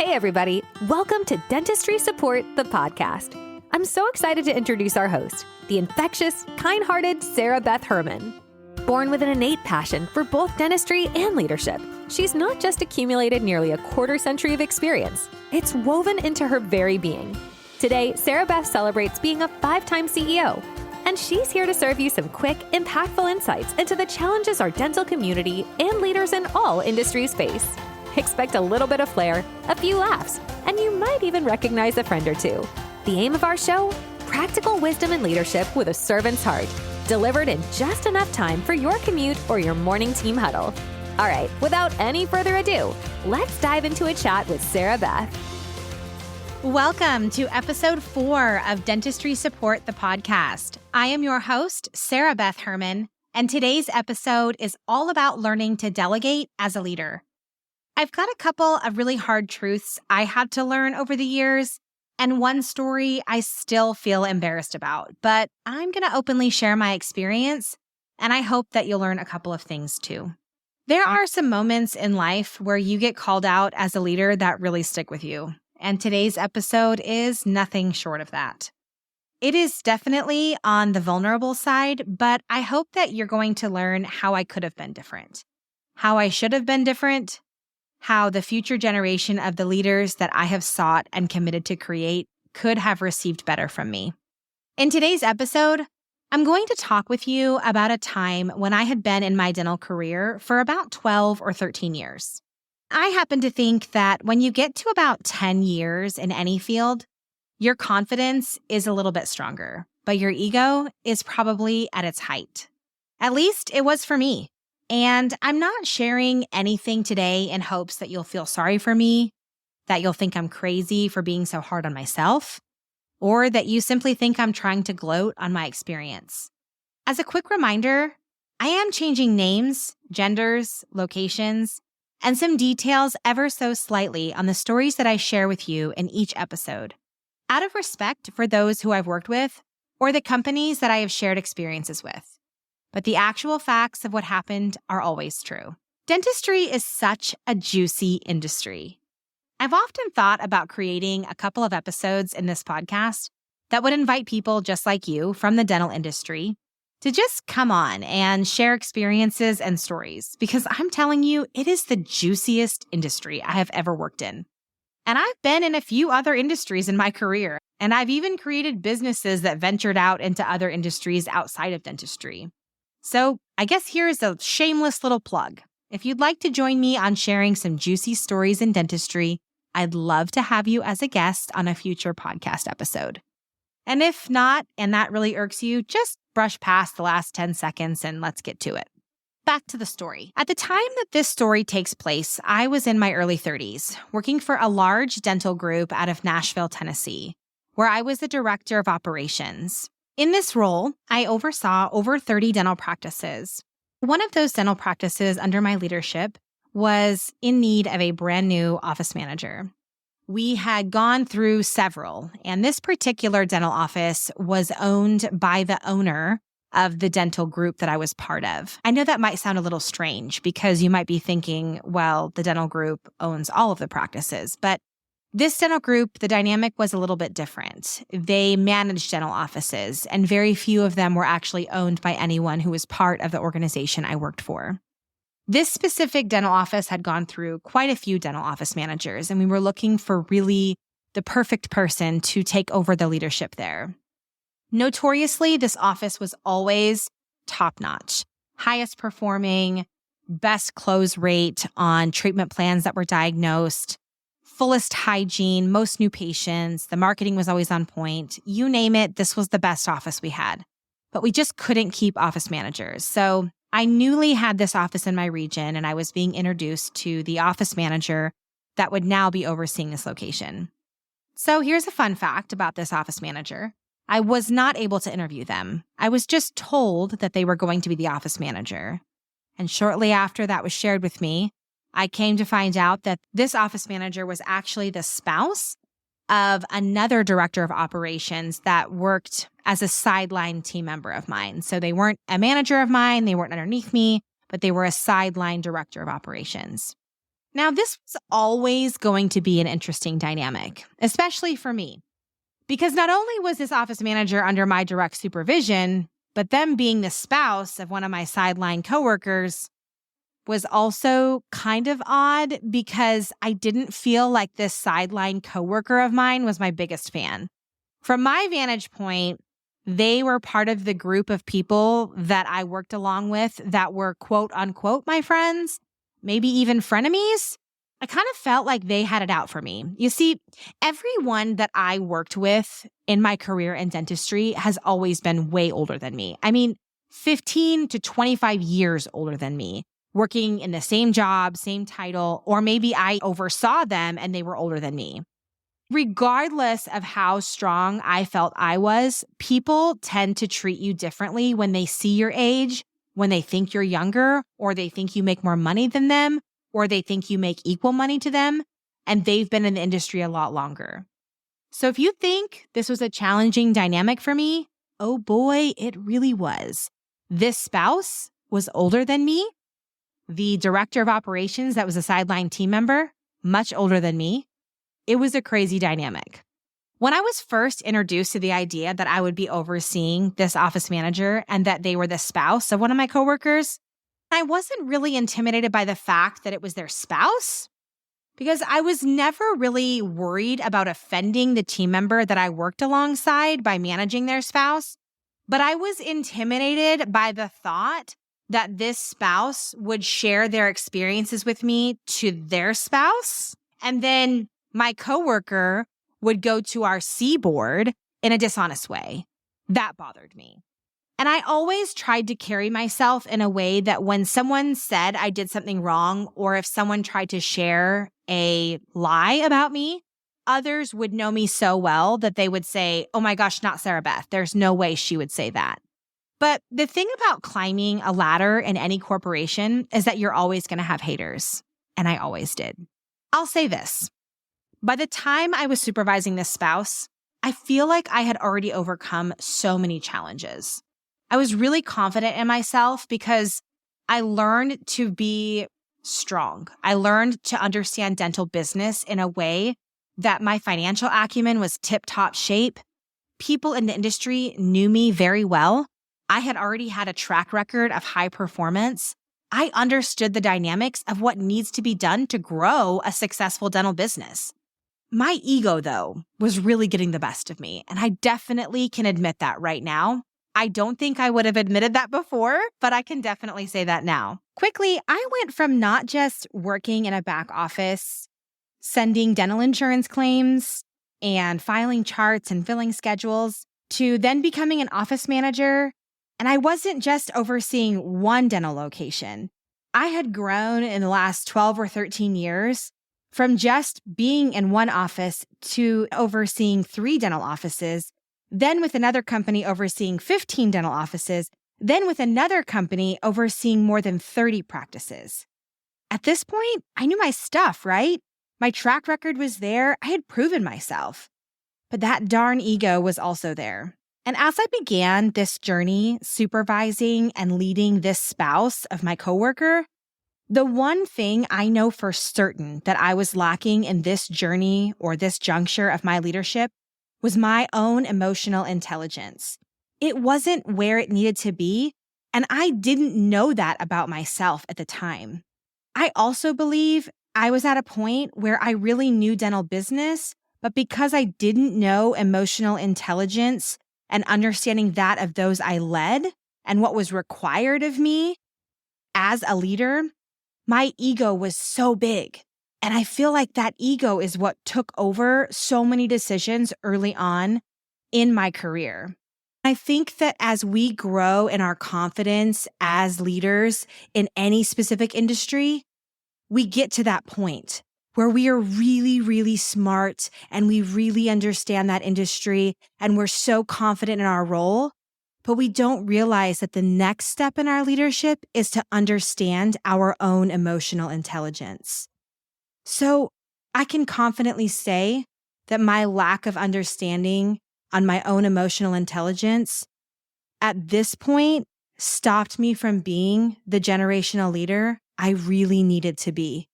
Hey, everybody. Welcome to Dentistry Support, the podcast. I'm so excited to introduce our host, the infectious, kind-hearted Sarah Beth Herman. Born with an innate passion for both dentistry and leadership, she's not just accumulated nearly a quarter century of experience. It's woven into her very being. Today, Sarah Beth celebrates being a 5-time CEO, and she's here to serve you some quick, impactful insights into the challenges our dental community and leaders in all industries face. Expect a little bit of flair, a few laughs, and you might even recognize a friend or two. The aim of our show? Practical wisdom and leadership with a servant's heart, delivered in just enough time for your commute or your morning team huddle. All right, without any further ado, let's dive into a chat with Sarah Beth. Welcome to episode 4 of Dentistry Support, the podcast. I am your host, Sarah Beth Herman, and today's episode is all about learning to delegate as a leader. I've got a couple of really hard truths I had to learn over the years, and one story I still feel embarrassed about, but I'm going to openly share my experience, and I hope that you'll learn a couple of things too. There are some moments in life where you get called out as a leader that really stick with you, and today's episode is nothing short of that. It is definitely on the vulnerable side, but I hope that you're going to learn how I could have been different, how I should have been different, how the future generation of the leaders that I have sought and committed to create could have received better from me. In today's episode, I'm going to talk with you about a time when I had been in my dental career for about 12 or 13 years. I happen to think that when you get to about 10 years in any field, your confidence is a little bit stronger, but your ego is probably at its height. At least it was for me. And I'm not sharing anything today in hopes that you'll feel sorry for me, that you'll think I'm crazy for being so hard on myself, or that you simply think I'm trying to gloat on my experience. As a quick reminder, I am changing names, genders, locations, and some details ever so slightly on the stories that I share with you in each episode, out of respect for those who I've worked with or the companies that I have shared experiences with. But the actual facts of what happened are always true. Dentistry is such a juicy industry. I've often thought about creating a couple of episodes in this podcast that would invite people just like you from the dental industry to just come on and share experiences and stories, because I'm telling you, it is the juiciest industry I have ever worked in. And I've been in a few other industries in my career, and I've even created businesses that ventured out into other industries outside of dentistry. So I guess here's a shameless little plug. If you'd like to join me on sharing some juicy stories in dentistry, I'd love to have you as a guest on a future podcast episode. And if not, and that really irks you, just brush past the last 10 seconds and let's get to it. Back to the story. At the time that this story takes place, I was in my early 30s, working for a large dental group out of Nashville, Tennessee, where I was the director of operations. In this role, I oversaw over 30 dental practices. One of those dental practices under my leadership was in need of a brand new office manager. We had gone through several, and this particular dental office was owned by the owner of the dental group that I was part of. I know that might sound a little strange because you might be thinking, well, the dental group owns all of the practices, but this dental group, the dynamic was a little bit different. They managed dental offices, and very few of them were actually owned by anyone who was part of the organization I worked for. This specific dental office had gone through quite a few dental office managers, and we were looking for really the perfect person to take over the leadership there. Notoriously, this office was always top-notch, highest performing, best close rate on treatment plans that were diagnosed, fullest hygiene, most new patients, the marketing was always on point. You name it, this was the best office we had. But we just couldn't keep office managers. So I newly had this office in my region, and I was being introduced to the office manager that would now be overseeing this location. So here's a fun fact about this office manager. I was not able to interview them. I was just told that they were going to be the office manager. And shortly after that was shared with me, I came to find out that this office manager was actually the spouse of another director of operations that worked as a sideline team member of mine. So they weren't a manager of mine, they weren't underneath me, but they were a sideline director of operations. Now, this was always going to be an interesting dynamic, especially for me, because not only was this office manager under my direct supervision, but them being the spouse of one of my sideline coworkers was also kind of odd because I didn't feel like this sideline coworker of mine was my biggest fan. From my vantage point, they were part of the group of people that I worked along with that were quote unquote my friends, maybe even frenemies. I kind of felt like they had it out for me. You see, everyone that I worked with in my career in dentistry has always been way older than me. I mean, 15 to 25 years older than me, working in the same job, same title, or maybe I oversaw them and they were older than me. Regardless of how strong I felt I was, people tend to treat you differently when they see your age, when they think you're younger, or they think you make more money than them, or they think you make equal money to them, and they've been in the industry a lot longer. So if you think this was a challenging dynamic for me, oh boy, it really was. This spouse was older than me. The director of operations that was a sideline team member, much older than me. It was a crazy dynamic. When I was first introduced to the idea that I would be overseeing this office manager and that they were the spouse of one of my coworkers, I wasn't really intimidated by the fact that it was their spouse because I was never really worried about offending the team member that I worked alongside by managing their spouse. But I was intimidated by the thought that this spouse would share their experiences with me to their spouse. And then my coworker would go to our C board in a dishonest way. That bothered me. And I always tried to carry myself in a way that when someone said I did something wrong, or if someone tried to share a lie about me, others would know me so well that they would say, oh my gosh, not Sarah Beth. There's no way she would say that. But the thing about climbing a ladder in any corporation is that you're always going to have haters. And I always did. I'll say this. By the time I was supervising this spouse, I feel like I had already overcome so many challenges. I was really confident in myself because I learned to be strong. I learned to understand dental business in a way that my financial acumen was tip-top shape. People in the industry knew me very well. I had already had a track record of high performance. I understood the dynamics of what needs to be done to grow a successful dental business. My ego, though, was really getting the best of me, and I definitely can admit that right now. I don't think I would have admitted that before, but I can definitely say that now. Quickly, I went from not just working in a back office, sending dental insurance claims and filing charts and filling schedules, to then becoming an office manager. And I wasn't just overseeing one dental location. I had grown in the last 12 or 13 years from just being in one office to overseeing 3 dental offices, then with another company overseeing 15 dental offices, then with another company overseeing more than 30 practices. At this point, I knew my stuff, right? My track record was there. I had proven myself. But that darn ego was also there. And as I began this journey supervising and leading this spouse of my coworker, the one thing I know for certain that I was lacking in this journey or this juncture of my leadership was my own emotional intelligence. It wasn't where it needed to be, and I didn't know that about myself at the time. I also believe I was at a point where I really knew dental business, but because I didn't know emotional intelligence and understanding that of those I led and what was required of me as a leader, my ego was so big. And I feel like that ego is what took over so many decisions early on in my career. I think that as we grow in our confidence as leaders in any specific industry, we get to that point where we are really, really smart and we really understand that industry and we're so confident in our role, but we don't realize that the next step in our leadership is to understand our own emotional intelligence. So I can confidently say that my lack of understanding on my own emotional intelligence at this point stopped me from being the generational leader I really needed to be.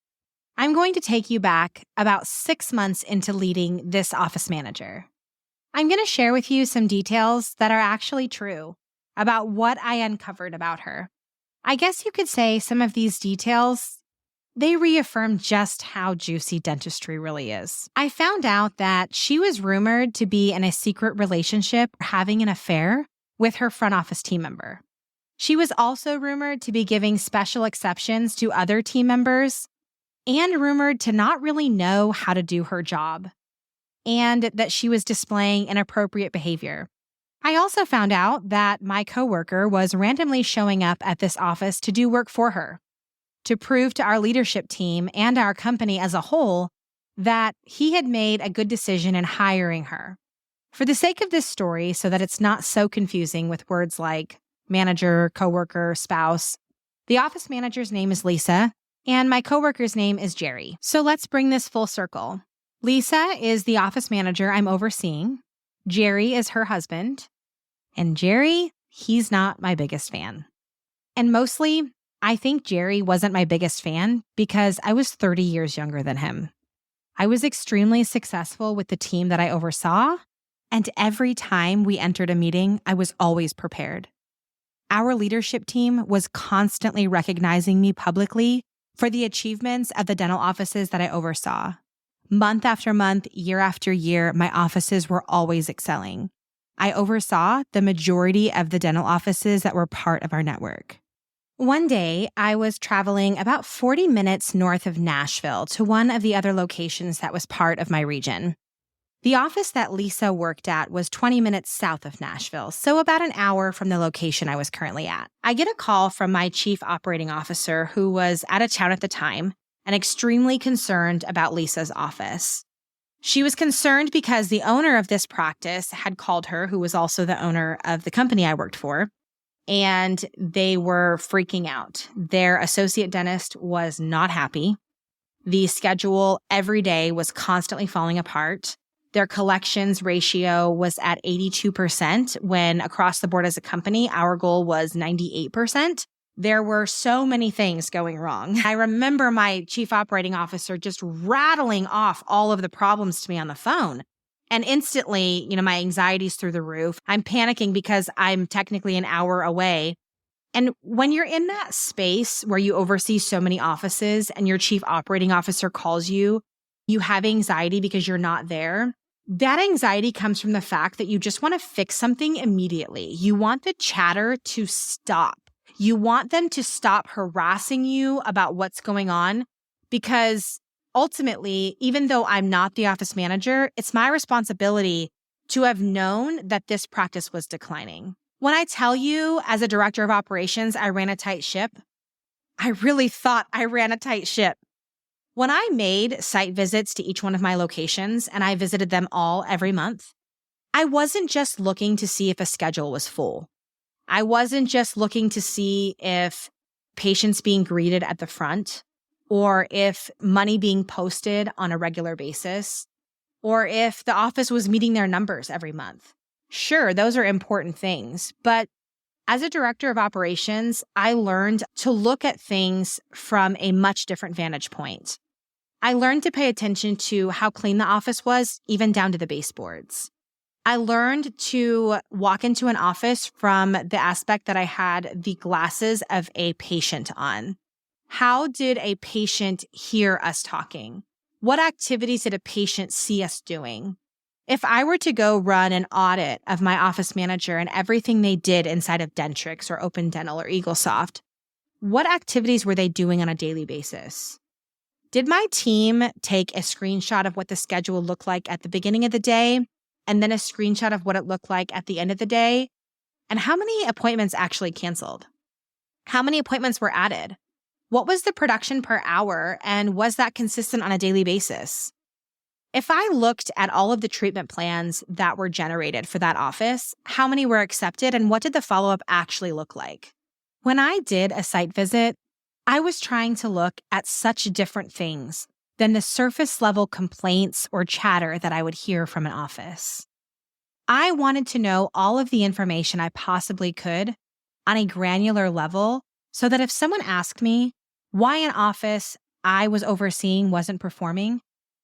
I'm going to take you back about 6 months into leading this office manager. I'm going to share with you some details that are actually true about what I uncovered about her. I guess you could say some of these details, they reaffirm just how juicy dentistry really is. I found out that she was rumored to be in a secret relationship, having an affair with her front office team member. She was also rumored to be giving special exceptions to other team members and rumored to not really know how to do her job, and that she was displaying inappropriate behavior. I also found out that my coworker was randomly showing up at this office to do work for her, to prove to our leadership team and our company as a whole that he had made a good decision in hiring her. For the sake of this story, so that it's not so confusing with words like manager, coworker, spouse, the office manager's name is Lisa, and my coworker's name is Jerry. So let's bring this full circle. Lisa is the office manager I'm overseeing. Jerry is her husband. And Jerry, he's not my biggest fan. And mostly, I think Jerry wasn't my biggest fan because I was 30 years younger than him. I was extremely successful with the team that I oversaw, and every time we entered a meeting, I was always prepared. Our leadership team was constantly recognizing me publicly for the achievements of the dental offices that I oversaw. Month after month, year after year, my offices were always excelling. I oversaw the majority of the dental offices that were part of our network. One day, I was traveling about 40 minutes north of Nashville to one of the other locations that was part of my region. The office that Lisa worked at was 20 minutes south of Nashville, so about an hour from the location I was currently at. I get a call from my chief operating officer, who was out of town at the time and extremely concerned about Lisa's office. She was concerned because the owner of this practice had called her, who was also the owner of the company I worked for, and they were freaking out. Their associate dentist was not happy. The schedule every day was constantly falling apart. Their collections ratio was at 82% when across the board as a company, our goal was 98%. There were so many things going wrong. I remember my chief operating officer just rattling off all of the problems to me on the phone. And instantly, my anxiety's through the roof. I'm panicking because I'm technically an hour away. And when you're in that space where you oversee so many offices and your chief operating officer calls you, you have anxiety because you're not there. That anxiety comes from the fact that you just want to fix something immediately. You want the chatter to stop. You want them to stop harassing you about what's going on, because ultimately, even though I'm not the office manager, it's my responsibility to have known that this practice was declining. When I tell you, as a director of operations, I ran a tight ship, I really thought I ran a tight ship. When I made site visits to each one of my locations, and I visited them all every month, I wasn't just looking to see if a schedule was full. I wasn't just looking to see if patients being greeted at the front, or if money being posted on a regular basis, or if the office was meeting their numbers every month. Sure, those are important things, but as a director of operations, I learned to look at things from a much different vantage point. I learned to pay attention to how clean the office was, even down to the baseboards. I learned to walk into an office from the aspect that I had the glasses of a patient on. How did a patient hear us talking? What activities did a patient see us doing? If I were to go run an audit of my office manager and everything they did inside of Dentrix or Open Dental or EagleSoft, what activities were they doing on a daily basis? Did my team take a screenshot of what the schedule looked like at the beginning of the day, and then a screenshot of what it looked like at the end of the day? And how many appointments actually canceled? How many appointments were added? What was the production per hour, and was that consistent on a daily basis? If I looked at all of the treatment plans that were generated for that office, how many were accepted, and what did the follow-up actually look like? When I did a site visit, I was trying to look at such different things than the surface level complaints or chatter that I would hear from an office. I wanted to know all of the information I possibly could on a granular level so that if someone asked me why an office I was overseeing wasn't performing,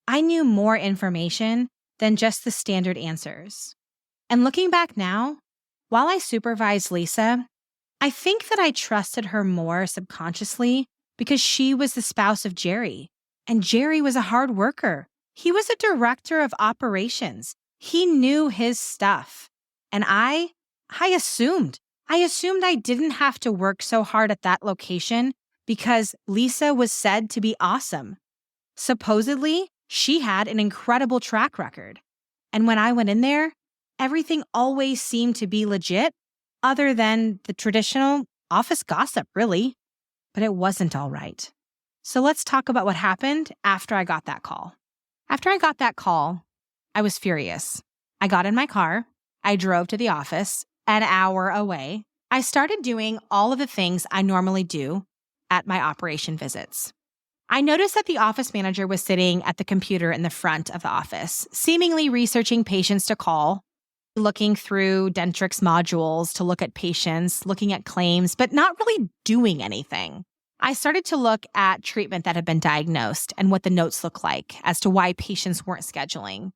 I knew more information than just the standard answers. And looking back now, while I supervised Lisa, I think that I trusted her more subconsciously because she was the spouse of Jerry, and Jerry was a hard worker. He was a director of operations. He knew his stuff. And I assumed I didn't have to work so hard at that location because Lisa was said to be awesome. Supposedly, she had an incredible track record. And when I went in there, everything always seemed to be legit, other than the traditional office gossip, really. But it wasn't all right. So let's talk about what happened after I got that call. After I got that call, I was furious. I got in my car. I drove to the office, an hour away. I started doing all of the things I normally do at my operation visits. I noticed that the office manager was sitting at the computer in the front of the office, seemingly researching patients to call, looking through Dentrix modules to look at patients, looking at claims, but not really doing anything. I started to look at treatment that had been diagnosed and what the notes look like as to why patients weren't scheduling.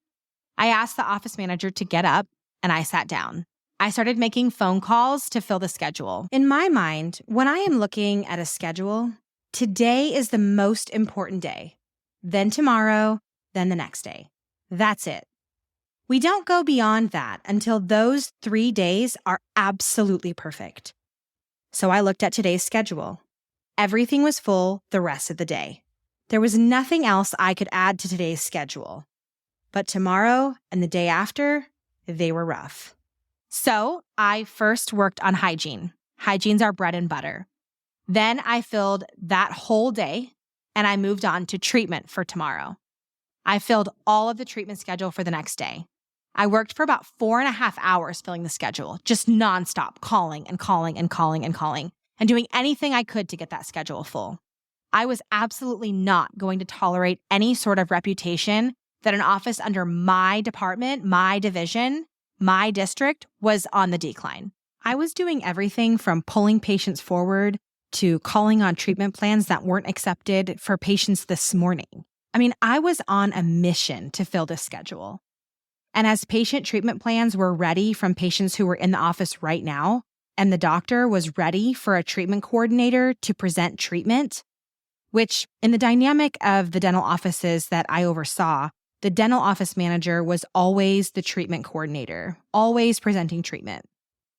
I asked the office manager to get up, and I sat down. I started making phone calls to fill the schedule. In my mind, when I am looking at a schedule, today is the most important day. Then tomorrow, then the next day. That's it. We don't go beyond that until those 3 days are absolutely perfect. So I looked at today's schedule. Everything was full the rest of the day. There was nothing else I could add to today's schedule. But tomorrow and the day after, they were rough. So I first worked on hygiene. Hygiene's our bread and butter. Then I filled that whole day and I moved on to treatment for tomorrow. I filled all of the treatment schedule for the next day. I worked for about 4.5 hours filling the schedule, just nonstop, calling and doing anything I could to get that schedule full. I was absolutely not going to tolerate any sort of reputation that an office under my department, my division, my district was on the decline. I was doing everything from pulling patients forward to calling on treatment plans that weren't accepted for patients this morning. I was on a mission to fill this schedule. And as patient treatment plans were ready from patients who were in the office right now, and the doctor was ready for a treatment coordinator to present treatment, which in the dynamic of the dental offices that I oversaw, the dental office manager was always the treatment coordinator, always presenting treatment.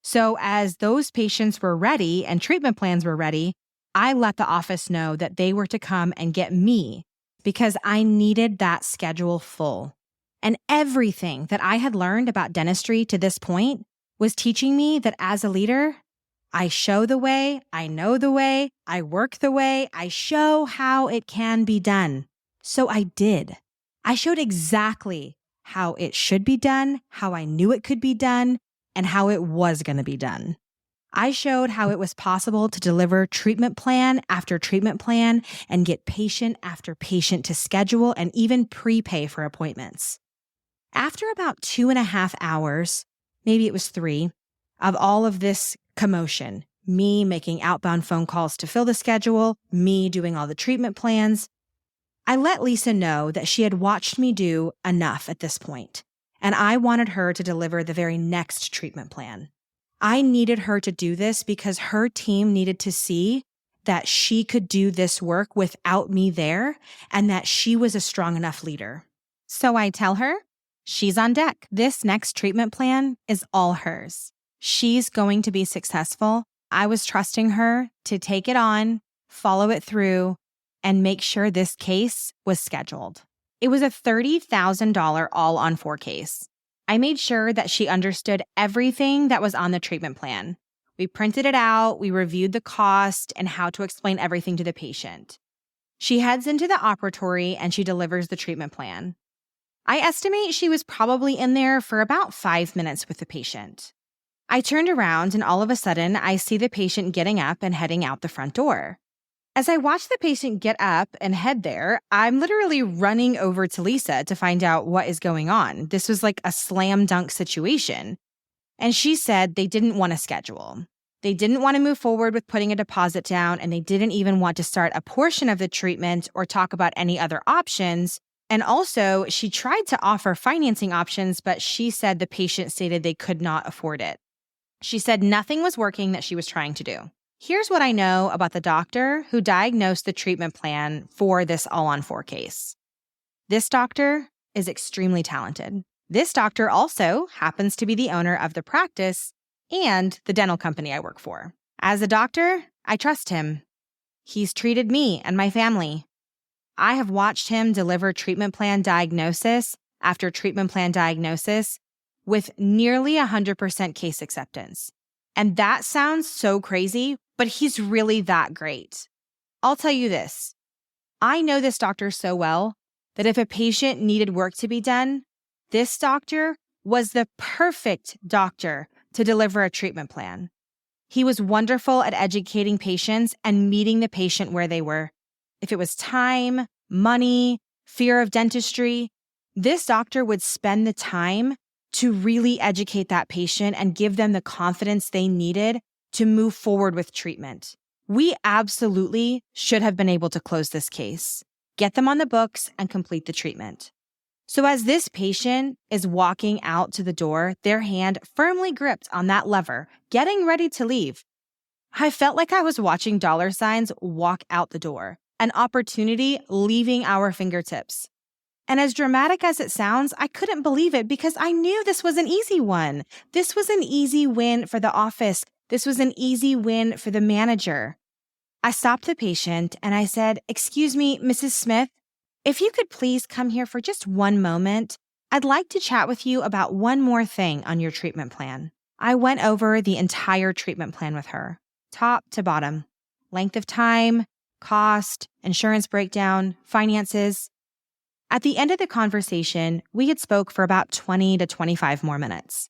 So as those patients were ready and treatment plans were ready, I let the office know that they were to come and get me because I needed that schedule full. And everything that I had learned about dentistry to this point was teaching me that as a leader, I show the way, I know the way, I work the way, I show how it can be done. So I did. I showed exactly how it should be done, how I knew it could be done, and how it was going to be done. I showed how it was possible to deliver treatment plan after treatment plan and get patient after patient to schedule and even prepay for appointments. After about 2.5 hours, maybe it was 3, of all of this commotion, me making outbound phone calls to fill the schedule, me doing all the treatment plans, I let Lisa know that she had watched me do enough at this point, and I wanted her to deliver the very next treatment plan. I needed her to do this because her team needed to see that she could do this work without me there and that she was a strong enough leader. So I tell her, she's on deck. This next treatment plan is all hers. She's going to be successful. I was trusting her to take it on, follow it through, and make sure this case was scheduled. It was a $30,000 all-on-4 case. I made sure that she understood everything that was on the treatment plan. We printed it out, we reviewed the cost and how to explain everything to the patient. She heads into the operatory and she delivers the treatment plan. I estimate she was probably in there for about 5 minutes with the patient. I turned around and all of a sudden I see the patient getting up and heading out the front door. As I watch the patient get up and head there, I'm literally running over to Lisa to find out what is going on. This was like a slam dunk situation. And she said they didn't want to schedule. They didn't want to move forward with putting a deposit down, and they didn't even want to start a portion of the treatment or talk about any other options. And also, she tried to offer financing options, but she said the patient stated they could not afford it. She said nothing was working that she was trying to do. Here's what I know about the doctor who diagnosed the treatment plan for this all-on-4 case. This doctor is extremely talented. This doctor also happens to be the owner of the practice and the dental company I work for. As a doctor, I trust him. He's treated me and my family. I have watched him deliver treatment plan diagnosis after treatment plan diagnosis with nearly 100% case acceptance. And that sounds so crazy, but he's really that great. I'll tell you this. I know this doctor so well that if a patient needed work to be done, this doctor was the perfect doctor to deliver a treatment plan. He was wonderful at educating patients and meeting the patient where they were. If it was time, money, fear of dentistry, this doctor would spend the time to really educate that patient and give them the confidence they needed to move forward with treatment. We absolutely should have been able to close this case, get them on the books, and complete the treatment. So as this patient is walking out to the door, their hand firmly gripped on that lever, getting ready to leave, I felt like I was watching dollar signs walk out the door, an opportunity leaving our fingertips. And as dramatic as it sounds, I couldn't believe it because I knew this was an easy one. This was an easy win for the office. This was an easy win for the manager. I stopped the patient and I said, "Excuse me, Mrs. Smith, if you could please come here for just one moment, I'd like to chat with you about one more thing on your treatment plan." I went over the entire treatment plan with her, top to bottom, length of time, cost, insurance breakdown, finances. At the end of the conversation, we had spoke for about 20 to 25 more minutes.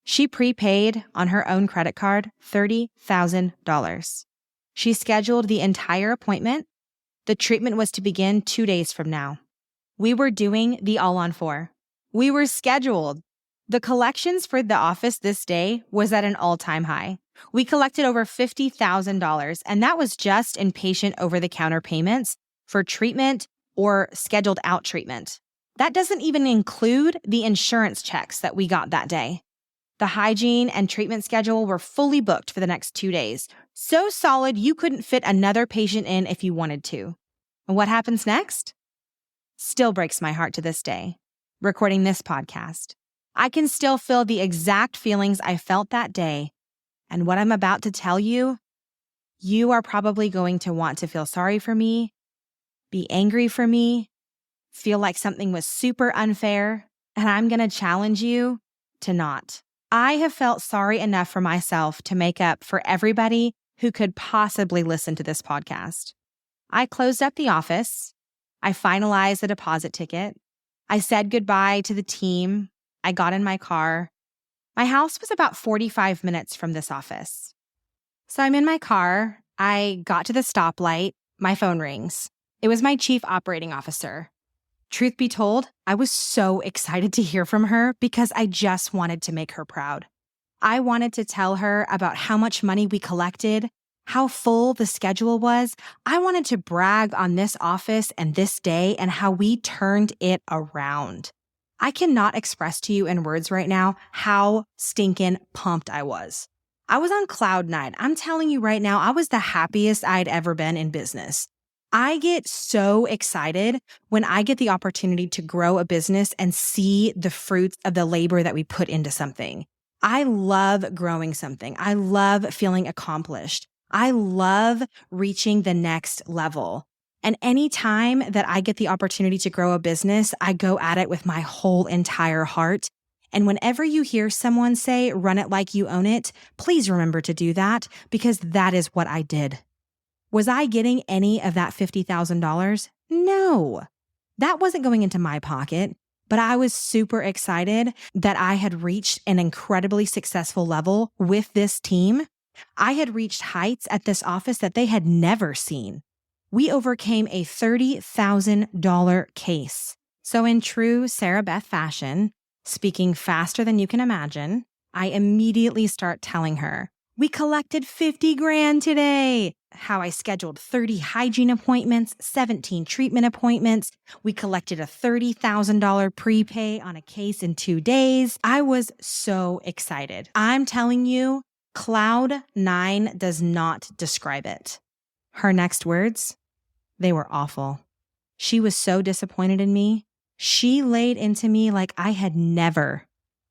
She prepaid on her own credit card $30,000. She scheduled the entire appointment. The treatment was to begin 2 days from now. We were doing the all-on-4. We were scheduled. The collections for the office this day was at an all-time high. We collected over $50,000, and that was just in patient over-the-counter payments for treatment or scheduled out treatment. That doesn't even include the insurance checks that we got that day. The hygiene and treatment schedule were fully booked for the next 2 days. So solid, you couldn't fit another patient in if you wanted to. And what happens next? Still breaks my heart to this day. Recording this podcast, I can still feel the exact feelings I felt that day. And what I'm about to tell you, you are probably going to want to feel sorry for me, be angry for me, feel like something was super unfair, and I'm going to challenge you to not. I have felt sorry enough for myself to make up for everybody who could possibly listen to this podcast. I closed up the office. I finalized the deposit ticket. I said goodbye to the team. I got in my car. My house was about 45 minutes from this office. So I'm in my car. I got to the stoplight. My phone rings. It was my chief operating officer. Truth be told, I was so excited to hear from her because I just wanted to make her proud. I wanted to tell her about how much money we collected, how full the schedule was. I wanted to brag on this office and this day and how we turned it around. I cannot express to you in words right now how stinking pumped I was. I was on cloud nine. I'm telling you right now, I was the happiest I'd ever been in business. I get so excited when I get the opportunity to grow a business and see the fruits of the labor that we put into something. I love growing something. I love feeling accomplished. I love reaching the next level. And any time that I get the opportunity to grow a business, I go at it with my whole entire heart. And whenever you hear someone say, "Run it like you own it," please remember to do that because that is what I did. Was I getting any of that $50,000? No, that wasn't going into my pocket, but I was super excited that I had reached an incredibly successful level with this team. I had reached heights at this office that they had never seen. We overcame a $30,000 case. So in true Sarah Beth fashion, speaking faster than you can imagine, I immediately start telling her We collected 50 grand today. How I scheduled 30 hygiene appointments, 17 treatment appointments. We collected a $30,000 prepay on a case in 2 days. I was so excited. I'm telling you, Cloud 9 does not describe it. Her next words, they were awful. She was so disappointed in me. She laid into me like I had never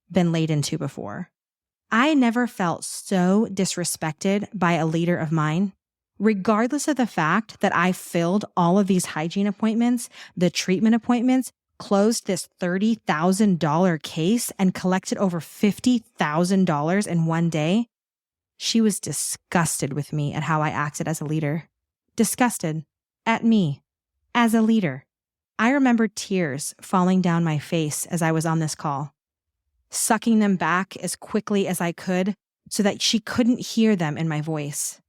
been laid into before. I never felt so disrespected by a leader of mine, regardless of the fact that I filled all of these hygiene appointments, the treatment appointments, closed this $30,000 case, and collected over $50,000 in one day. She was disgusted with me at how I acted as a leader. Disgusted at me as a leader. I remember tears falling down my face as I was on this call, sucking them back as quickly as I could so that she couldn't hear them in my voice.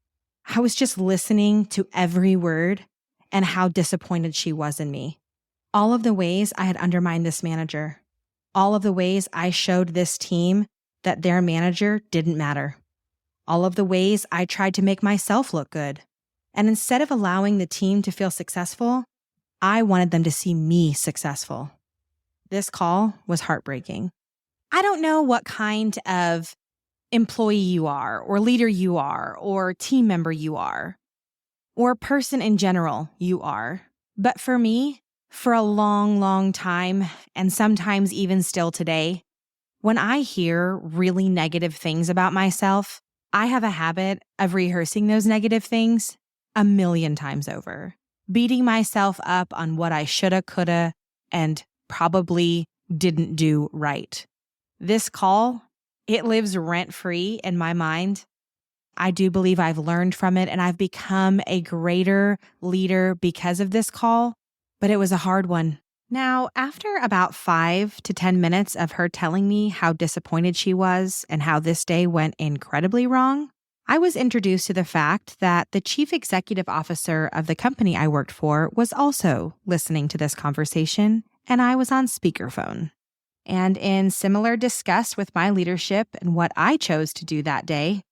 I was just listening to every word and how disappointed she was in me. All of the ways I had undermined this manager. All of the ways I showed this team that their manager didn't matter. All of the ways I tried to make myself look good. And instead of allowing the team to feel successful, I wanted them to see me successful. This call was heartbreaking. I don't know what kind of employee you are, or leader you are, or team member you are, or person in general you are. But for me, for a long, long time, and sometimes even still today, when I hear really negative things about myself, I have a habit of rehearsing those negative things a million times over, beating myself up on what I shoulda, coulda, and probably didn't do right. This call, it lives rent-free in my mind. I do believe I've learned from it and I've become a greater leader because of this call, but it was a hard one. Now, after about 5 to 10 minutes of her telling me how disappointed she was and how this day went incredibly wrong, I was introduced to the fact that the chief executive officer of the company I worked for was also listening to this conversation, and I was on speakerphone. And in similar disgust with my leadership and what I chose to do that day,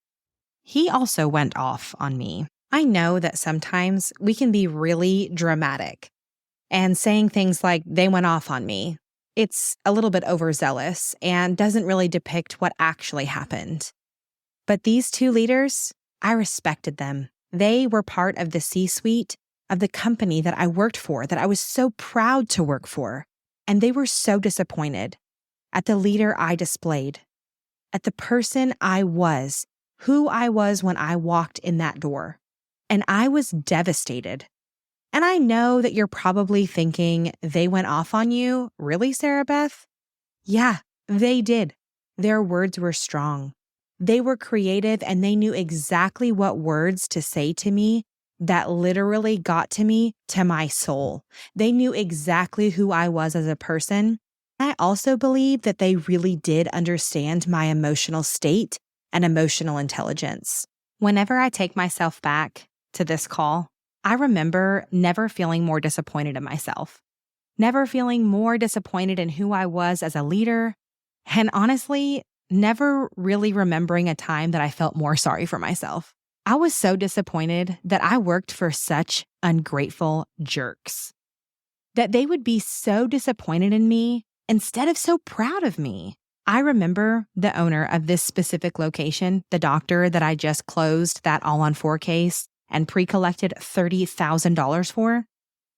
he also went off on me. I know that sometimes we can be really dramatic and saying things like, they went off on me. It's a little bit overzealous and doesn't really depict what actually happened. But these two leaders, I respected them. They were part of the C-suite of the company that I worked for, that I was so proud to work for. And they were so disappointed at the leader I displayed, at the person I was, who I was when I walked in that door. And I was devastated. And I know that you're probably thinking, they went off on you? Really, Sarah Beth? Yeah, they did. Their words were strong. They were creative and they knew exactly what words to say to me that literally got to me, to my soul. They knew exactly who I was as a person. I also believe that they really did understand my emotional state and emotional intelligence. Whenever I take myself back to this call, I remember never feeling more disappointed in myself, never feeling more disappointed in who I was as a leader, and honestly, never really remembering a time that I felt more sorry for myself. I was so disappointed that I worked for such ungrateful jerks, that they would be so disappointed in me instead of so proud of me. I remember the owner of this specific location, the doctor that I just closed that all-on-4 case and pre-collected $30,000 for.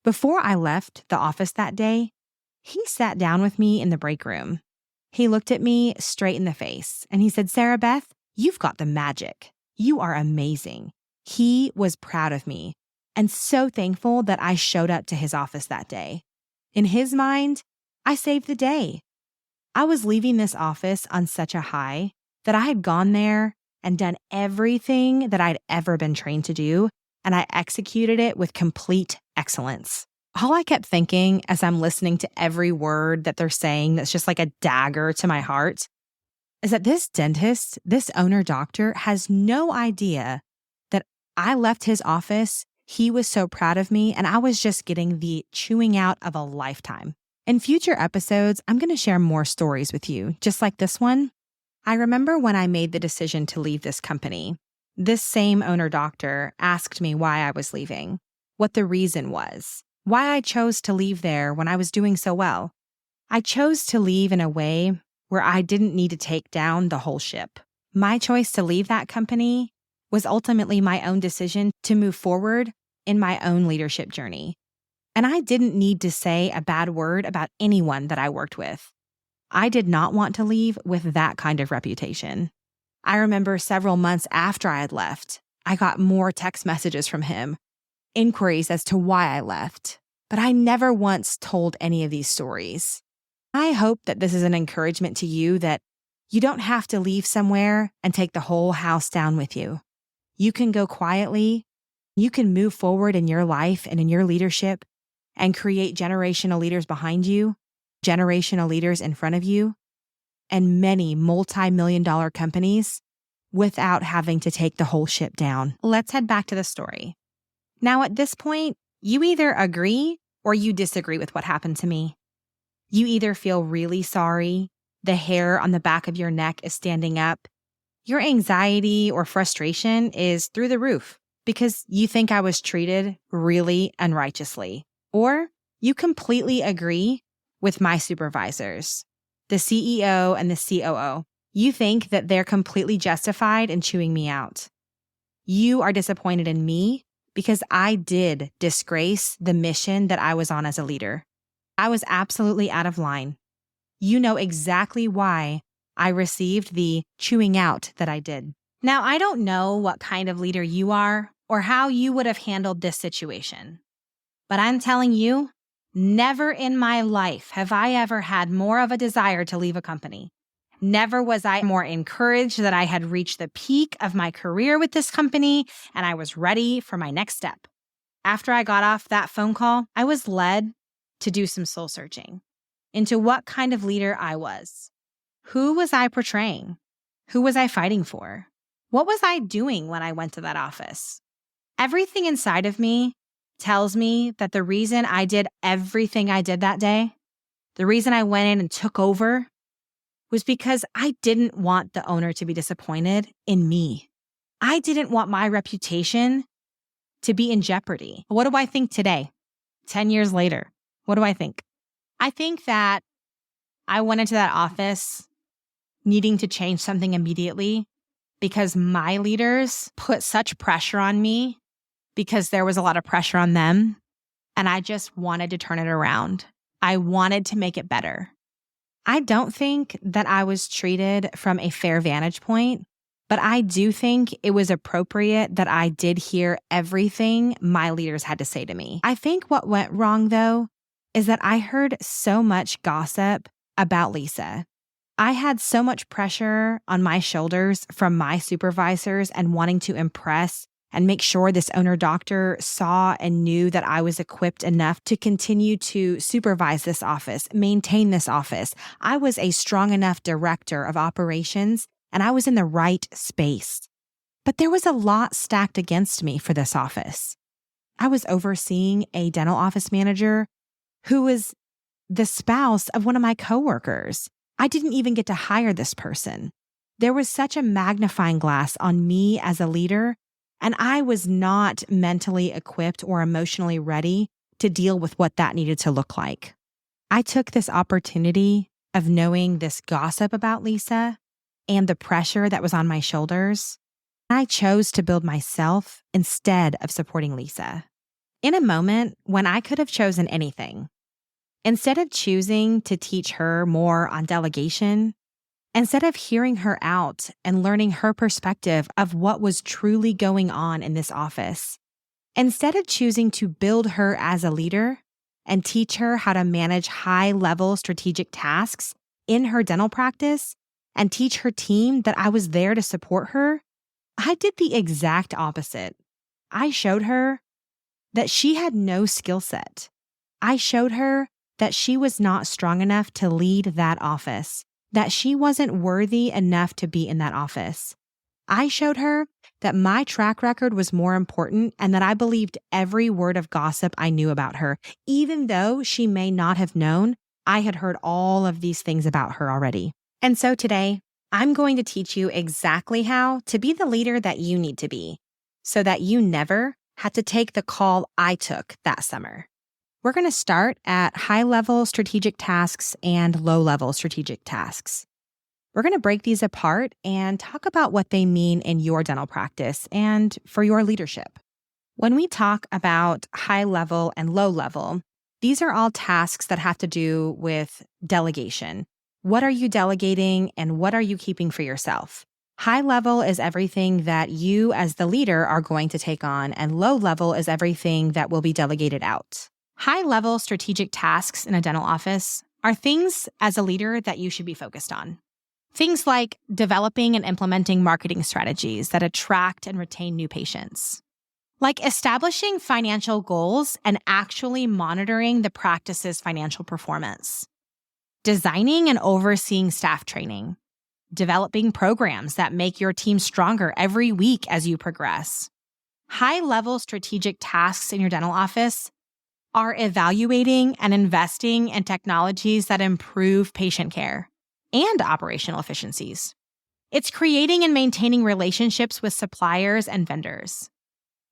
Before I left the office that day, he sat down with me in the break room. He looked at me straight in the face and he said, Sarah Beth, you've got the magic. You are amazing. He was proud of me and so thankful that I showed up to his office that day. In his mind, I saved the day. I was leaving this office on such a high that I had gone there and done everything that I'd ever been trained to do, and I executed it with complete excellence. All I kept thinking as I'm listening to every word that they're saying that's just like a dagger to my heart is that this dentist, this owner doctor, has no idea that I left his office. He was so proud of me, and I was just getting the chewing out of a lifetime. In future episodes, I'm going to share more stories with you, just like this one. I remember when I made the decision to leave this company, this same owner doctor asked me why I was leaving, what the reason was, why I chose to leave there when I was doing so well. I chose to leave in a way where I didn't need to take down the whole ship. My choice to leave that company was ultimately my own decision to move forward in my own leadership journey. And I didn't need to say a bad word about anyone that I worked with. I did not want to leave with that kind of reputation. I remember several months after I had left, I got more text messages from him, inquiries as to why I left, but I never once told any of these stories. I hope that this is an encouragement to you that you don't have to leave somewhere and take the whole house down with you. You can go quietly, you can move forward in your life and in your leadership and create generational leaders behind you, generational leaders in front of you, and many multi-million-dollar companies without having to take the whole ship down. Let's head back to the story. Now, at this point, you either agree or you disagree with what happened to me. You either feel really sorry, the hair on the back of your neck is standing up, your anxiety or frustration is through the roof because you think I was treated really unrighteously, or you completely agree with my supervisors, the CEO and the COO. You think that they're completely justified in chewing me out. You are disappointed in me because I did disgrace the mission that I was on as a leader. I was absolutely out of line. You know exactly why I received the chewing out that I did. Now, I don't know what kind of leader you are or how you would have handled this situation, but I'm telling you, never in my life have I ever had more of a desire to leave a company. Never was I more encouraged that I had reached the peak of my career with this company and I was ready for my next step. After I got off that phone call, I was led to do some soul searching into what kind of leader I was. Who was I portraying? Who was I fighting for? What was I doing when I went to that office? Everything inside of me tells me that the reason I did everything I did that day, the reason I went in and took over, was because I didn't want the owner to be disappointed in me. I didn't want my reputation to be in jeopardy. What do I think today? 10 years later, what do I think? I think that I went into that office needing to change something immediately because my leaders put such pressure on me because there was a lot of pressure on them, and I just wanted to turn it around. I wanted to make it better. I don't think that I was treated from a fair vantage point, but I do think it was appropriate that I did hear everything my leaders had to say to me. I think what went wrong, though, is that I heard so much gossip about Lisa. I had so much pressure on my shoulders from my supervisors and wanting to impress and make sure this owner doctor saw and knew that I was equipped enough to continue to supervise this office, maintain this office. I was a strong enough director of operations and I was in the right space. But there was a lot stacked against me for this office. I was overseeing a dental office manager who was the spouse of one of my coworkers. I didn't even get to hire this person. There was such a magnifying glass on me as a leader, and I was not mentally equipped or emotionally ready to deal with what that needed to look like. I took this opportunity of knowing this gossip about Lisa and the pressure that was on my shoulders. I chose to build myself instead of supporting Lisa. In a moment when I could have chosen anything, instead of choosing to teach her more on delegation, instead of hearing her out and learning her perspective of what was truly going on in this office, instead of choosing to build her as a leader and teach her how to manage high-level strategic tasks in her dental practice and teach her team that I was there to support her, I did the exact opposite. I showed her that she had no skill set. I showed her that she was not strong enough to lead that office, that she wasn't worthy enough to be in that office. I showed her that my track record was more important and that I believed every word of gossip I knew about her, even though she may not have known I had heard all of these things about her already. And so today, I'm going to teach you exactly how to be the leader that you need to be so that you never had to take the call I took that summer. We're going to start at high-level strategic tasks and low-level strategic tasks. We're going to break these apart and talk about what they mean in your dental practice and for your leadership. When we talk about high-level and low-level, these are all tasks that have to do with delegation. What are you delegating and what are you keeping for yourself? High level is everything that you as the leader are going to take on, and low level is everything that will be delegated out. High level strategic tasks in a dental office are things as a leader that you should be focused on. Things like developing and implementing marketing strategies that attract and retain new patients. Like establishing financial goals and actually monitoring the practice's financial performance. Designing and overseeing staff training. Developing programs that make your team stronger every week as you progress. High-level strategic tasks in your dental office are evaluating and investing in technologies that improve patient care and operational efficiencies. It's creating and maintaining relationships with suppliers and vendors.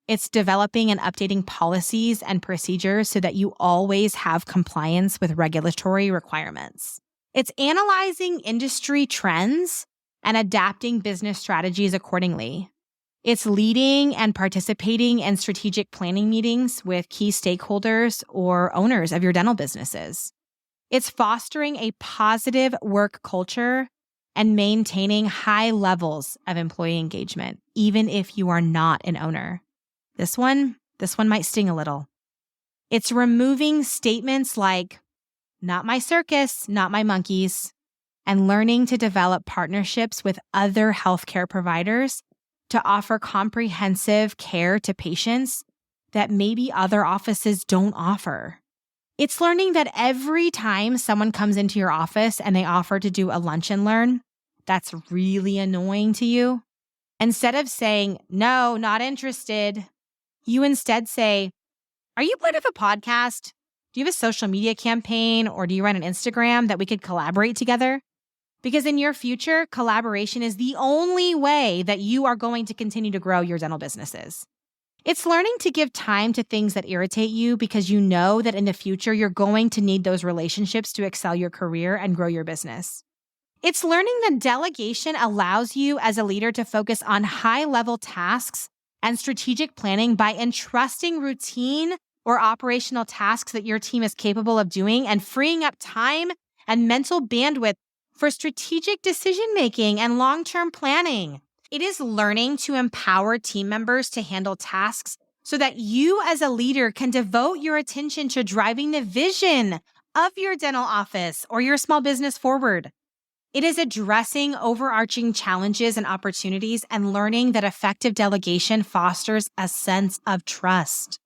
It's developing and updating policies and procedures so that you always have compliance with regulatory requirements. It's analyzing industry trends and adapting business strategies accordingly. It's leading and participating in strategic planning meetings with key stakeholders or owners of your dental businesses. It's fostering a positive work culture and maintaining high levels of employee engagement, even if you are not an owner. This one might sting a little. It's removing statements like, not my circus, not my monkeys, and learning to develop partnerships with other healthcare providers to offer comprehensive care to patients that maybe other offices don't offer. It's learning that every time someone comes into your office and they offer to do a lunch and learn, that's really annoying to you. Instead of saying, no, not interested, you instead say, are you part of a podcast? Do you have a social media campaign or do you run an Instagram that we could collaborate together? Because in your future, collaboration is the only way that you are going to continue to grow your dental businesses. It's learning to give time to things that irritate you because you know that in the future, you're going to need those relationships to excel your career and grow your business. It's learning that delegation allows you as a leader to focus on high-level tasks and strategic planning by entrusting routine or operational tasks that your team is capable of doing and freeing up time and mental bandwidth for strategic decision-making and long-term planning. It is learning to empower team members to handle tasks so that you as a leader can devote your attention to driving the vision of your dental office or your small business forward. It is addressing overarching challenges and opportunities and learning that effective delegation fosters a sense of trust.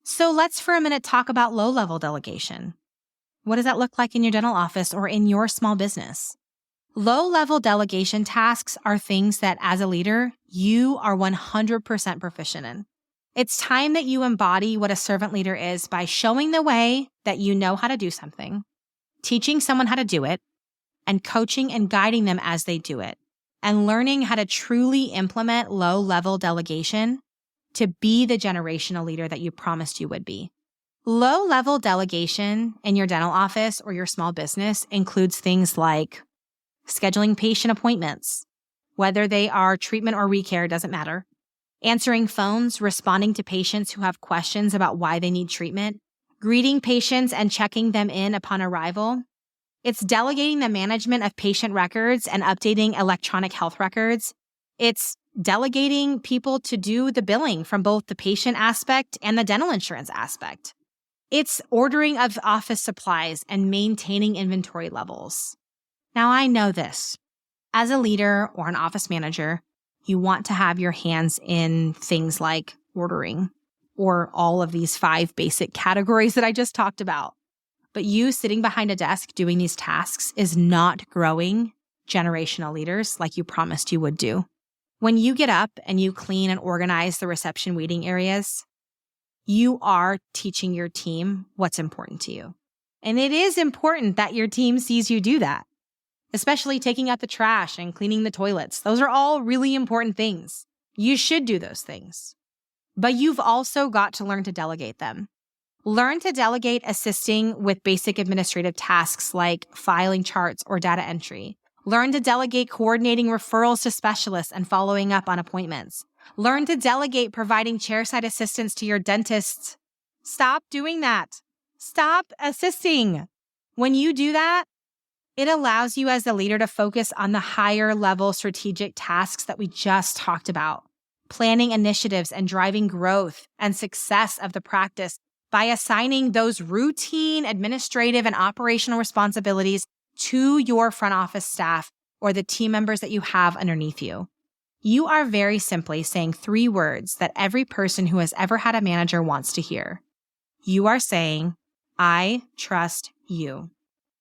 So let's for a minute talk about low-level delegation. What does that look like in your dental office or in your small business? Low-level delegation tasks are things that as a leader, you are 100% proficient in. It's time that you embody what a servant leader is by showing the way that you know how to do something, teaching someone how to do it, and coaching and guiding them as they do it, and learning how to truly implement low-level delegation to be the generational leader that you promised you would be. Low-level delegation in your dental office or your small business includes things like scheduling patient appointments, whether they are treatment or recare, doesn't matter, answering phones, responding to patients who have questions about why they need treatment, greeting patients and checking them in upon arrival. It's delegating the management of patient records and updating electronic health records. It's delegating people to do the billing from both the patient aspect and the dental insurance aspect. It's ordering of office supplies and maintaining inventory levels. Now, I know this. As a leader or an office manager, you want to have your hands in things like ordering or all of these 5 basic categories that I just talked about. But you sitting behind a desk doing these tasks is not growing generational leaders like you promised you would do. When you get up and you clean and organize the reception waiting areas, you are teaching your team what's important to you. And it is important that your team sees you do that. especially taking out the trash and cleaning the toilets. Those are all really important things. You should do those things. But you've also got to learn to delegate them. Learn to delegate assisting with basic administrative tasks like filing charts or data entry. Learn to delegate coordinating referrals to specialists and following up on appointments. Learn to delegate providing chairside assistance to your dentists. Stop doing that. Stop assisting. When you do that, it allows you as a leader to focus on the higher level strategic tasks that we just talked about. Planning initiatives and driving growth and success of the practice by assigning those routine administrative and operational responsibilities to your front office staff or the team members that you have underneath you. You are very simply saying 3 words that every person who has ever had a manager wants to hear. You are saying, I trust you.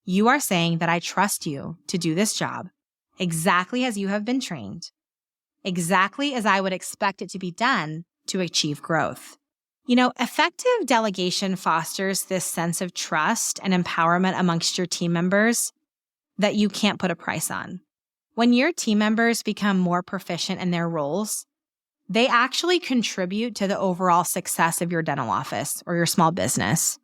You are saying that I trust you to do this job exactly as you have been trained, exactly as I would expect it to be done to achieve growth. Effective delegation fosters this sense of trust and empowerment amongst your team members that you can't put a price on. When your team members become more proficient in their roles, they actually contribute to the overall success of your dental office or your small business.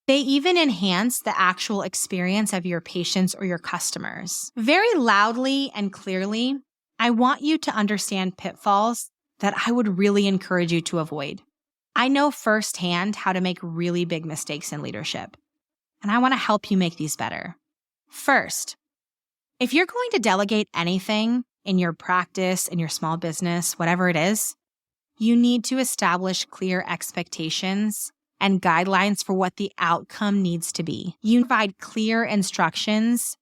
They even enhance the actual experience of your patients or your customers. Very loudly and clearly, I want you to understand pitfalls that I would really encourage you to avoid. I know firsthand how to make really big mistakes in leadership, and I want to help you make these better. First, if you're going to delegate anything in your practice, in your small business, whatever it is, you need to establish clear expectations and guidelines for what the outcome needs to be. You provide clear instructions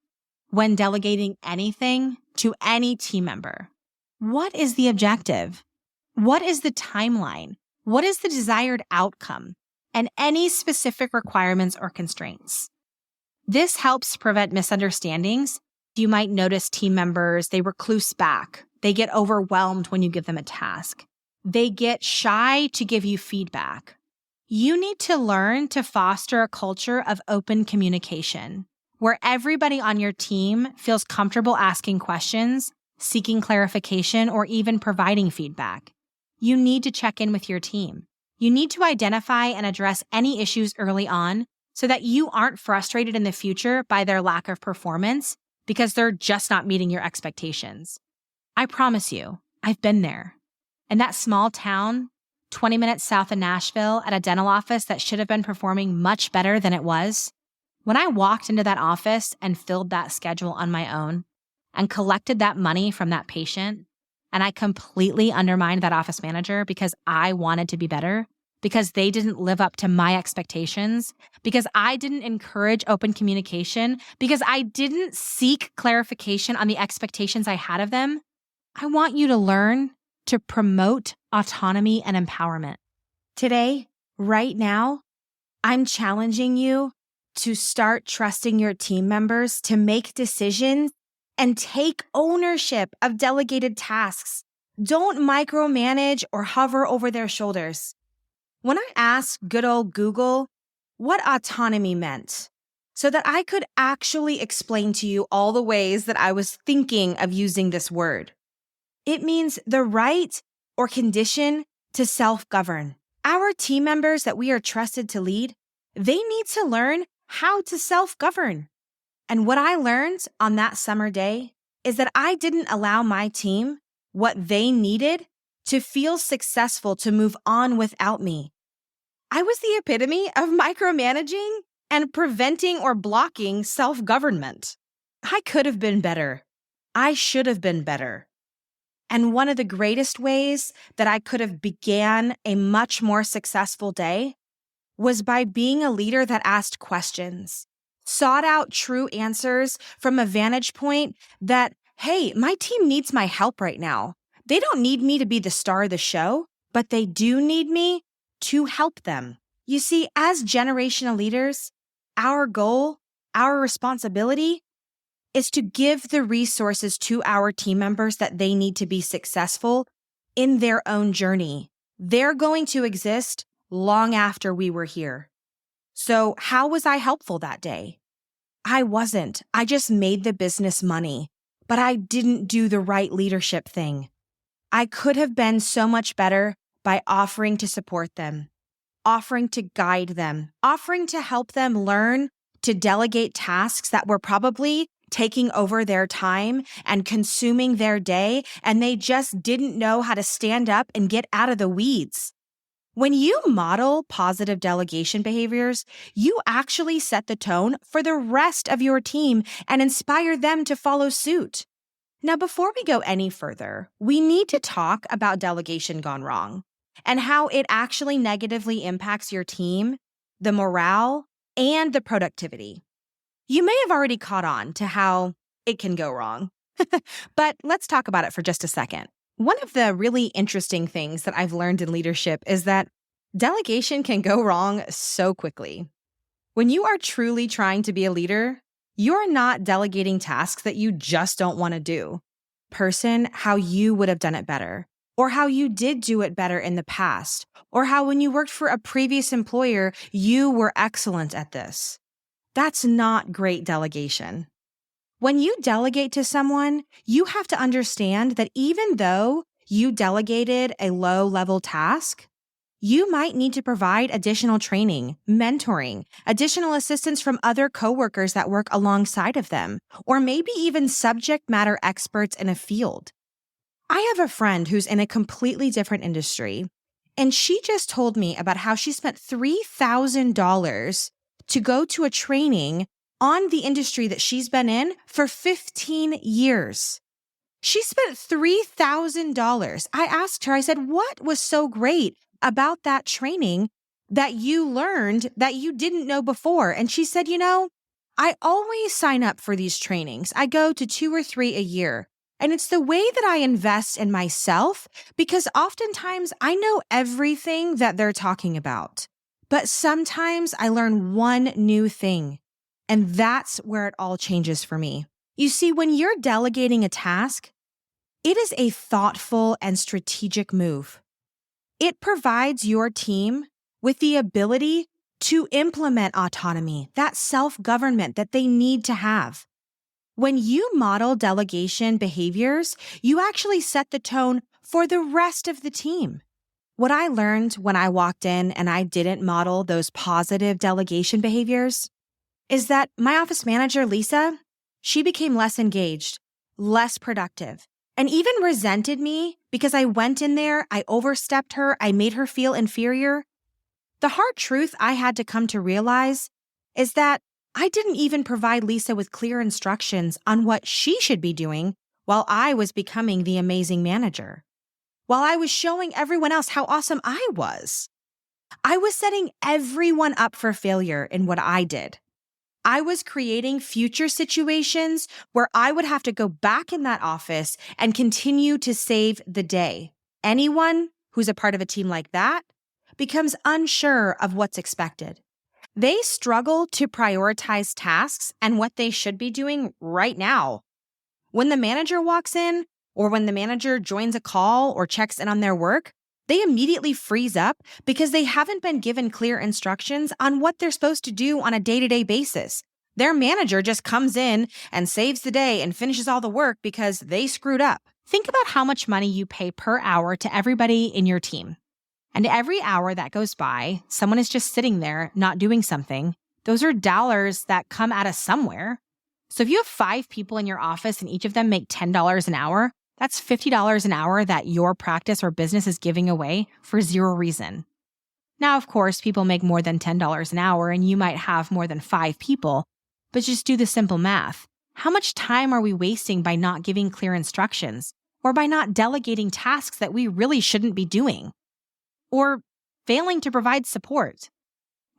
when delegating anything to any team member. What is the objective? What is the timeline? What is the desired outcome? And any specific requirements or constraints. This helps prevent misunderstandings. You might notice team members, they recluse back. They get overwhelmed when you give them a task. They get shy to give you feedback. You need to learn to foster a culture of open communication where everybody on your team feels comfortable asking questions, seeking clarification, or even providing feedback. You need to check in with your team. You need to identify and address any issues early on so that you aren't frustrated in the future by their lack of performance because they're just not meeting your expectations. I promise you, I've been there. In that small town, 20 minutes south of Nashville, at a dental office that should have been performing much better than it was, when I walked into that office and filled that schedule on my own and collected that money from that patient, and I completely undermined that office manager because I wanted to be better, because they didn't live up to my expectations, because I didn't encourage open communication, because I didn't seek clarification on the expectations I had of them, I want you to learn to promote autonomy and empowerment. Today, right now, I'm challenging you to start trusting your team members to make decisions and take ownership of delegated tasks. Don't micromanage or hover over their shoulders. When I asked good old Google what autonomy meant, so that I could actually explain to you all the ways that I was thinking of using this word, it means the right or condition to self-govern. Our team members that we are trusted to lead, they need to learn how to self-govern. And what I learned on that summer day is that I didn't allow my team what they needed to feel successful to move on without me. I was the epitome of micromanaging and preventing or blocking self-government. I could have been better. I should have been better. And one of the greatest ways that I could have began a much more successful day was by being a leader that asked questions, sought out true answers from a vantage point that, hey, my team needs my help right now. They don't need me to be the star of the show, but they do need me to help them. You see, as generational leaders, our goal, our responsibility is to give the resources to our team members that they need to be successful in their own journey. They're going to exist long after we were here. So how was I helpful that day? I wasn't. I just made the business money, but I didn't do the right leadership thing. I could have been so much better by offering to support them, offering to guide them, offering to help them learn to delegate tasks that were probably taking over their time and consuming their day, and they just didn't know how to stand up and get out of the weeds. When you model positive delegation behaviors, you actually set the tone for the rest of your team and inspire them to follow suit. Now, before we go any further, we need to talk about delegation gone wrong and how it actually negatively impacts your team, the morale, and the productivity. You may have already caught on to how it can go wrong, but let's talk about it for just a second. One of the really interesting things that I've learned in leadership is that delegation can go wrong so quickly. When you are truly trying to be a leader, you're not delegating tasks that you just don't want to do. Person, how you would have done it better, or how you did do it better in the past, or how when you worked for a previous employer, you were excellent at this. That's not great delegation. When you delegate to someone, you have to understand that even though you delegated a low-level task, you might need to provide additional training, mentoring, additional assistance from other coworkers that work alongside of them, or maybe even subject matter experts in a field. I have a friend who's in a completely different industry, and she just told me about how she spent $3,000 to go to a training on the industry that she's been in for 15 years. She spent $3,000. I asked her, I said, what was so great about that training that you learned that you didn't know before? And she said, I always sign up for these trainings. I go to 2 or 3 a year. And it's the way that I invest in myself because oftentimes I know everything that they're talking about. But sometimes I learn one new thing. And that's where it all changes for me. You see, when you're delegating a task, it is a thoughtful and strategic move. It provides your team with the ability to implement autonomy, that self-government that they need to have. When you model delegation behaviors, you actually set the tone for the rest of the team. What I learned when I walked in and I didn't model those positive delegation behaviors is that my office manager, Lisa, she became less engaged, less productive, and even resented me because I went in there, I overstepped her, I made her feel inferior. The hard truth I had to come to realize is that I didn't even provide Lisa with clear instructions on what she should be doing while I was becoming the amazing manager, while I was showing everyone else how awesome I was. I was setting everyone up for failure in what I did. I was creating future situations where I would have to go back in that office and continue to save the day. Anyone who's a part of a team like that becomes unsure of what's expected. They struggle to prioritize tasks and what they should be doing right now. When the manager walks in, or when the manager joins a call or checks in on their work, they immediately freeze up because they haven't been given clear instructions on what they're supposed to do on a day-to-day basis. Their manager just comes in and saves the day and finishes all the work because they screwed up. Think about how much money you pay per hour to everybody in your team. And every hour that goes by, someone is just sitting there not doing something. Those are dollars that come out of somewhere. So if you have 5 people in your office and each of them make $10 an hour, that's $50 an hour that your practice or business is giving away for zero reason. Now, of course, people make more than $10 an hour and you might have more than 5 people, but just do the simple math. How much time are we wasting by not giving clear instructions or by not delegating tasks that we really shouldn't be doing or failing to provide support?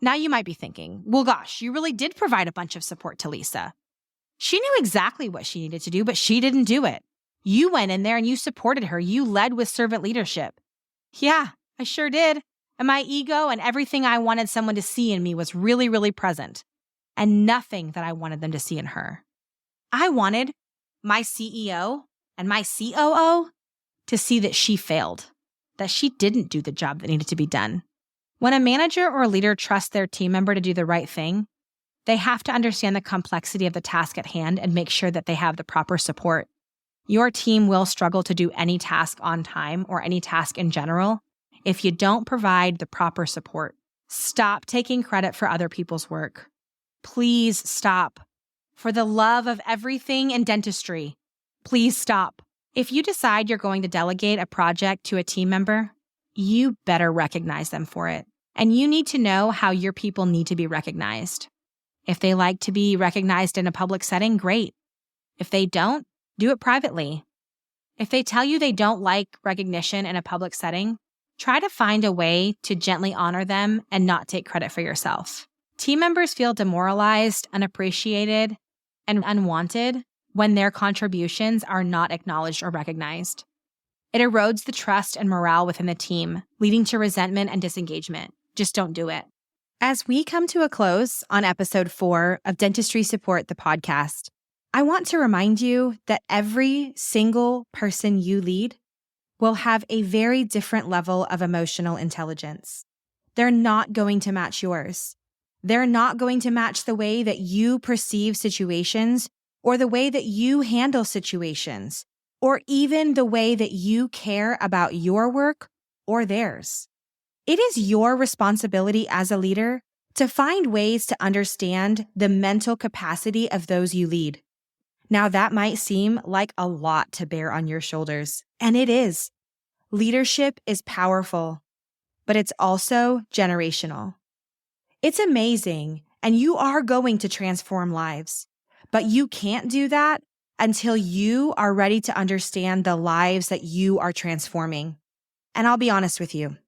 Now you might be thinking, well, gosh, you really did provide a bunch of support to Lisa. She knew exactly what she needed to do, but she didn't do it. You went in there and you supported her. You led with servant leadership. Yeah, I sure did. And my ego and everything I wanted someone to see in me was really, really present. And nothing that I wanted them to see in her. I wanted my CEO and my COO to see that she failed, that she didn't do the job that needed to be done. When a manager or a leader trusts their team member to do the right thing, They have to understand the complexity of the task at hand and make sure that they have the proper support. Your team will struggle to do any task on time or any task in general if you don't provide the proper support. Stop taking credit for other people's work. Please stop. For the love of everything in dentistry, please stop. If you decide you're going to delegate a project to a team member, you better recognize them for it. And you need to know how your people need to be recognized. If they like to be recognized in a public setting, great. If they don't, do it privately. If they tell you they don't like recognition in a public setting, try to find a way to gently honor them and not take credit for yourself. Team members feel demoralized, unappreciated, and unwanted when their contributions are not acknowledged or recognized. It erodes the trust and morale within the team, leading to resentment and disengagement. Just don't do it. As we come to a close on episode 4 of Dentistry Support, the podcast, I want to remind you that every single person you lead will have a very different level of emotional intelligence. They're not going to match yours. They're not going to match the way that you perceive situations or the way that you handle situations or even the way that you care about your work or theirs. It is your responsibility as a leader to find ways to understand the mental capacity of those you lead. Now, that might seem like a lot to bear on your shoulders, and it is. Leadership is powerful, but it's also generational. It's amazing, and you are going to transform lives, but you can't do that until you are ready to understand the lives that you are transforming. And I'll be honest with you.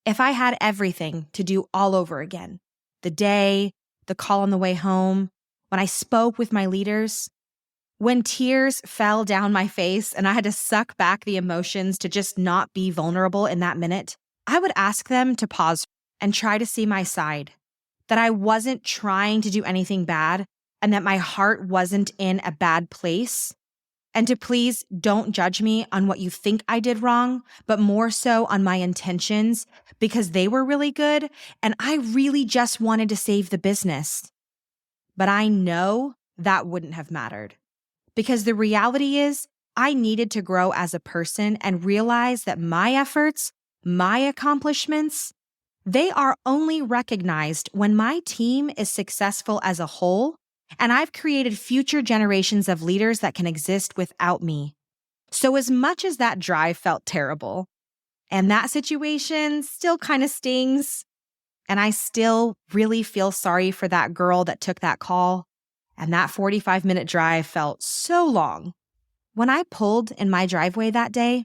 If I had everything to do all over again, the day, the call on the way home, when I spoke with my leaders, when tears fell down my face and I had to suck back the emotions to just not be vulnerable in that minute, I would ask them to pause and try to see my side, that I wasn't trying to do anything bad and that my heart wasn't in a bad place. And to please don't judge me on what you think I did wrong, but more so on my intentions because they were really good and I really just wanted to save the business. But I know that wouldn't have mattered because the reality is I needed to grow as a person and realize that my efforts, my accomplishments, they are only recognized when my team is successful as a whole. And I've created future generations of leaders that can exist without me. So as much as that drive felt terrible, and that situation still kind of stings, and I still really feel sorry for that girl that took that call, and that 45-minute drive felt so long. When I pulled in my driveway that day,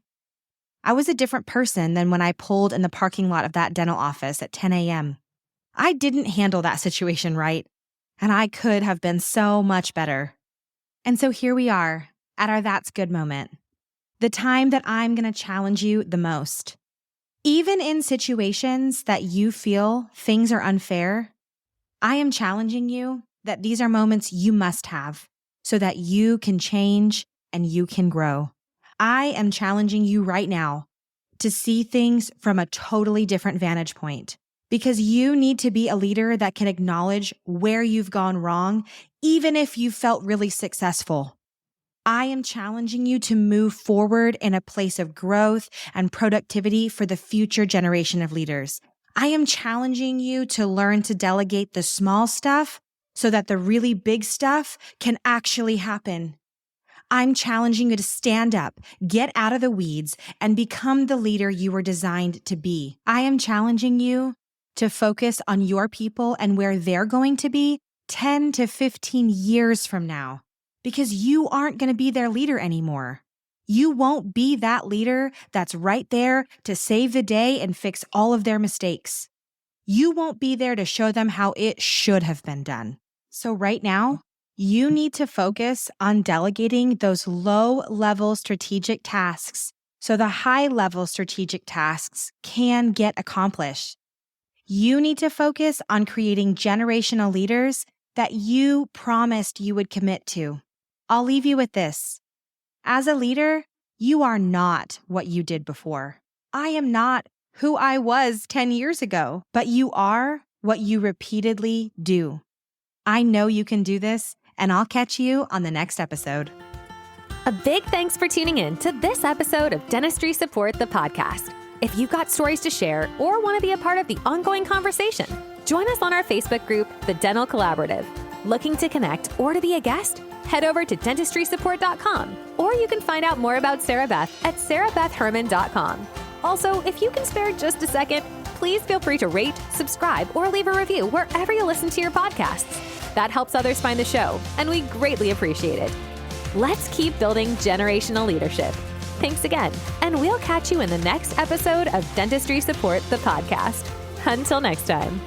I was a different person than when I pulled in the parking lot of that dental office at 10 a.m. I didn't handle that situation right. And I could have been so much better. And so here we are at our That's Good moment, the time that I'm going to challenge you the most. Even in situations that you feel things are unfair, I am challenging you that these are moments you must have so that you can change and you can grow. I am challenging you right now to see things from a totally different vantage point. Because you need to be a leader that can acknowledge where you've gone wrong, even if you felt really successful. I am challenging you to move forward in a place of growth and productivity for the future generation of leaders. I am challenging you to learn to delegate the small stuff so that the really big stuff can actually happen. I'm challenging you to stand up, get out of the weeds, and become the leader you were designed to be. I am challenging you to focus on your people and where they're going to be 10 to 15 years from now, because you aren't going to be their leader anymore. You won't be that leader that's right there to save the day and fix all of their mistakes. You won't be there to show them how it should have been done. So right now, you need to focus on delegating those low-level strategic tasks so the high-level strategic tasks can get accomplished. You need to focus on creating generational leaders that you promised you would commit to. I'll leave you with this. As a leader, you are not what you did before. I am not who I was 10 years ago, but you are what you repeatedly do. I know you can do this, and I'll catch you on the next episode. A big thanks for tuning in to this episode of Dentistry Support, the podcast. If you've got stories to share or want to be a part of the ongoing conversation, join us on our Facebook group, The Dental Collaborative. Looking to connect or to be a guest? Head over to dentistrysupport.com, or you can find out more about Sarah Beth at sarahbethherman.com. Also, if you can spare just a second, please feel free to rate, subscribe, or leave a review wherever you listen to your podcasts. That helps others find the show, and we greatly appreciate it. Let's keep building generational leadership. Thanks again, and we'll catch you in the next episode of Dentistry Support, the podcast. Until next time.